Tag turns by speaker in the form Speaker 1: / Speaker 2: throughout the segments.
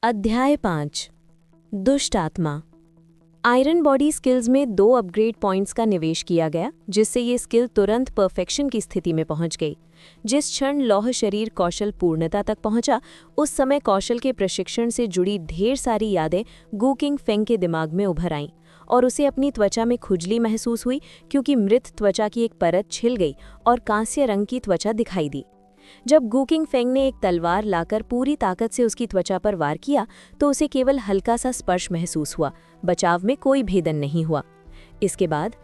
Speaker 1: अध्याय 5 दुष्ट आत्मा। आयरन बॉडी स्किल्स में 2 अपग्रेड पॉइंट्स का निवेश किया गया, जिससे ये स्किल तुरंत परफेक्शन की स्थिति में पहुंच गई। जिस क्षण लौह शरीर कौशल पूर्णता तक पहुंचा, उस समय कौशल के प्रशिक्षण से जुड़ी ढेर सारी यादें गू किंग फेंग के दिमाग में उभर आईं और उसे अपनी त्वचा में खुजली महसूस हुई, क्योंकि मृत त्वचा की एक परत छिल गई और कांस्य रंग की त्वचा दिखाई दी। जब गू किंग फेंग ने एक तलवार लाकर पूरी ताकत से उसकी त्वचा पर वार किया, तो उसे केवल हल्का सा स्पर्श महसूस हुआ। बचाव में कोई भेदन नहीं हुआ। इसके बाद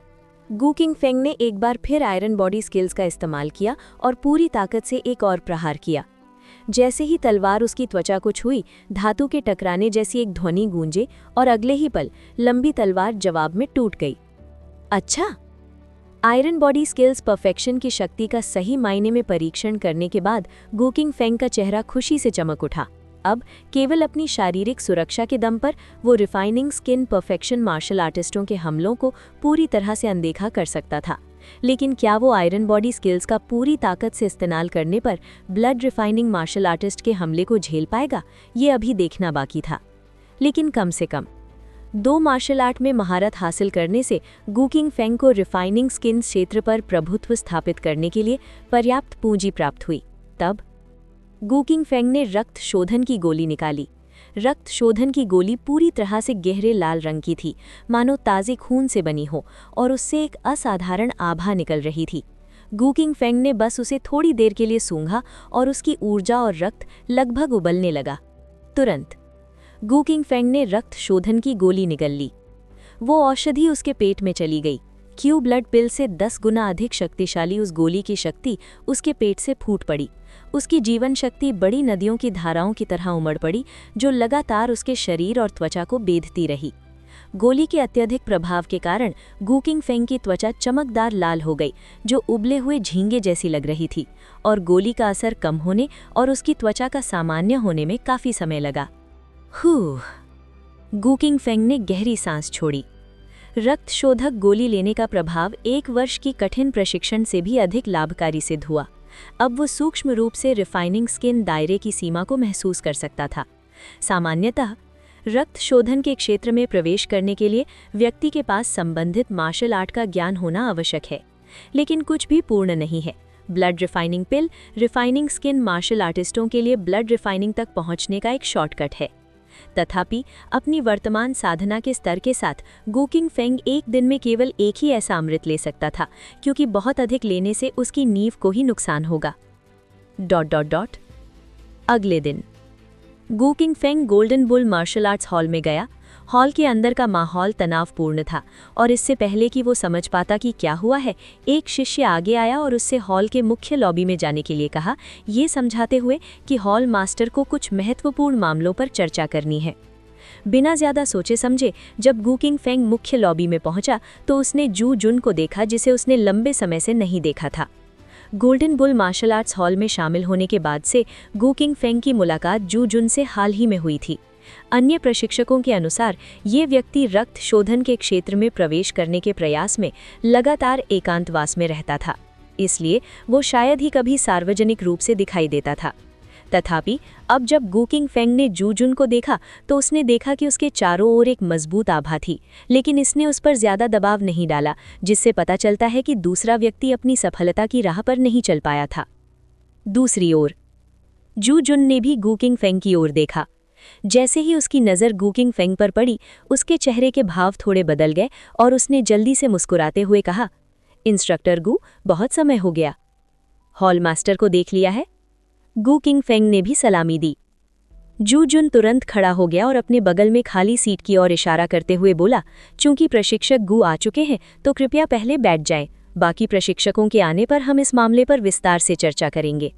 Speaker 1: गू किंग फेंग ने एक बार फिर आयरन बॉडी स्किल्स का इस्तेमाल किया और पूरी ताकत से एक और प्रहार किया। जैसे ही तलवार उसकी त्वचा को छुई, धातु के टकराने जैसी एक ध्वनि गूंजे और अगले ही पल लंबी तलवार जवाब में टूट गई। अच्छा, आयरन बॉडी स्किल्स परफेक्शन की शक्ति का सही मायने में परीक्षण करने के बाद गू किंग फेंग का चेहरा खुशी से चमक उठा। अब केवल अपनी शारीरिक सुरक्षा के दम पर वो रिफाइनिंग स्किन परफेक्शन मार्शल आर्टिस्टों के हमलों को पूरी तरह से अनदेखा कर सकता था। लेकिन क्या वो आयरन बॉडी स्किल्स का पूरी ताकत से इस्तेमाल करने पर ब्लड रिफाइनिंग मार्शल आर्टिस्ट के हमले को झेल पाएगा, ये अभी देखना बाकी था। लेकिन कम से कम 2 मार्शल आर्ट में महारत हासिल करने से गू किंग फेंग को रिफाइनिंग स्किन क्षेत्र पर प्रभुत्व स्थापित करने के लिए पर्याप्त पूंजी प्राप्त हुई। तब गू किंग फेंग ने रक्त शोधन की गोली निकाली। रक्त शोधन की गोली पूरी तरह से गहरे लाल रंग की थी, मानो ताज़े खून से बनी हो, और उससे एक असाधारण आभा निकल रही थी। गू किंग फेंग ने बस उसे थोड़ी देर के लिए सूंघा और उसकी ऊर्जा और रक्त लगभग उबलने लगा। तुरंत गू किंग फेंग ने रक्त शोधन की गोली निगल ली। वो औषधि उसके पेट में चली गई। क्यू ब्लड पिल से 10 गुना अधिक शक्तिशाली उस गोली की शक्ति उसके पेट से फूट पड़ी। उसकी जीवन शक्ति बड़ी नदियों की धाराओं की तरह उमड़ पड़ी, जो लगातार उसके शरीर और त्वचा को बेधती रही। गोली के अत्यधिक प्रभाव के कारण गू किंग फेंग की त्वचा चमकदार लाल हो गई, जो उबले हुए झींगे जैसी लग रही थी, और गोली का असर कम होने और उसकी त्वचा का सामान्य होने में काफ़ी समय लगा। गू किंग फेंग ने गहरी सांस छोड़ी। रक्त शोधक गोली लेने का प्रभाव 1 वर्ष की कठिन प्रशिक्षण से भी अधिक लाभकारी सिद्ध हुआ। अब वो सूक्ष्म रूप से रिफाइनिंग स्किन दायरे की सीमा को महसूस कर सकता था। सामान्यतः रक्त शोधन के क्षेत्र में प्रवेश करने के लिए व्यक्ति के पास संबंधित मार्शल आर्ट का ज्ञान होना आवश्यक है, लेकिन कुछ भी पूर्ण नहीं है। ब्लड रिफाइनिंग पिल रिफाइनिंग स्किन मार्शल आर्टिस्टों के लिए ब्लड रिफाइनिंग तक पहुंचने का एक शॉर्टकट है। तथापि अपनी वर्तमान साधना के स्तर के साथ गू किंग फेंग एक दिन में केवल एक ही ऐसा अमृत ले सकता था, क्योंकि बहुत अधिक लेने से उसकी नींव को ही नुकसान होगा। ... अगले दिन Gu King Feng golden bull martial arts hall में गया। हॉल के अंदर का माहौल तनावपूर्ण था, और इससे पहले कि वो समझ पाता कि क्या हुआ है, एक शिष्य आगे आया और उससे हॉल के मुख्य लॉबी में जाने के लिए कहा, ये समझाते हुए कि हॉल मास्टर को कुछ महत्वपूर्ण मामलों पर चर्चा करनी है। बिना ज़्यादा सोचे समझे जब गू किंग फेंग मुख्य लॉबी में पहुंचा, तो उसने जू जुन को देखा, जिसे उसने लंबे समय से नहीं देखा था। Golden bull martial arts hall में शामिल होने के बाद से गू किंग फेंग की मुलाकात जू जुन से हाल ही में हुई थी। अन्य प्रशिक्षकों के अनुसार ये व्यक्ति रक्त शोधन के क्षेत्र में प्रवेश करने के प्रयास में लगातार एकांतवास में रहता था, इसलिए वो शायद ही कभी सार्वजनिक रूप से दिखाई देता था। तथापि अब जब गू किंग फेंग ने जू जुन को देखा, तो उसने देखा कि उसके चारों ओर एक मजबूत आभा थी, लेकिन इसने उस पर ज्यादा दबाव नहीं डाला, जिससे पता चलता है कि दूसरा व्यक्ति अपनी सफलता की राह पर नहीं चल पाया था। दूसरी ओर जू जुन ने भी गू किंग फेंग की ओर देखा। जैसे ही उसकी नज़र गू किंग फेंग पर पड़ी, उसके चेहरे के भाव थोड़े बदल गए और उसने जल्दी से मुस्कुराते हुए कहा, इंस्ट्रक्टर गू, बहुत समय हो गया। हॉल मास्टर को देख लिया है? गू किंग फेंग ने भी सलामी दी। जू जुन तुरंत खड़ा हो गया और अपने बगल में खाली सीट की ओर इशारा करते हुए बोला, चूंकि प्रशिक्षक गू आ चुके हैं, तो कृपया पहले बैठ जाएं। बाकी प्रशिक्षकों के आने पर हम इस मामले पर विस्तार से चर्चा करेंगे।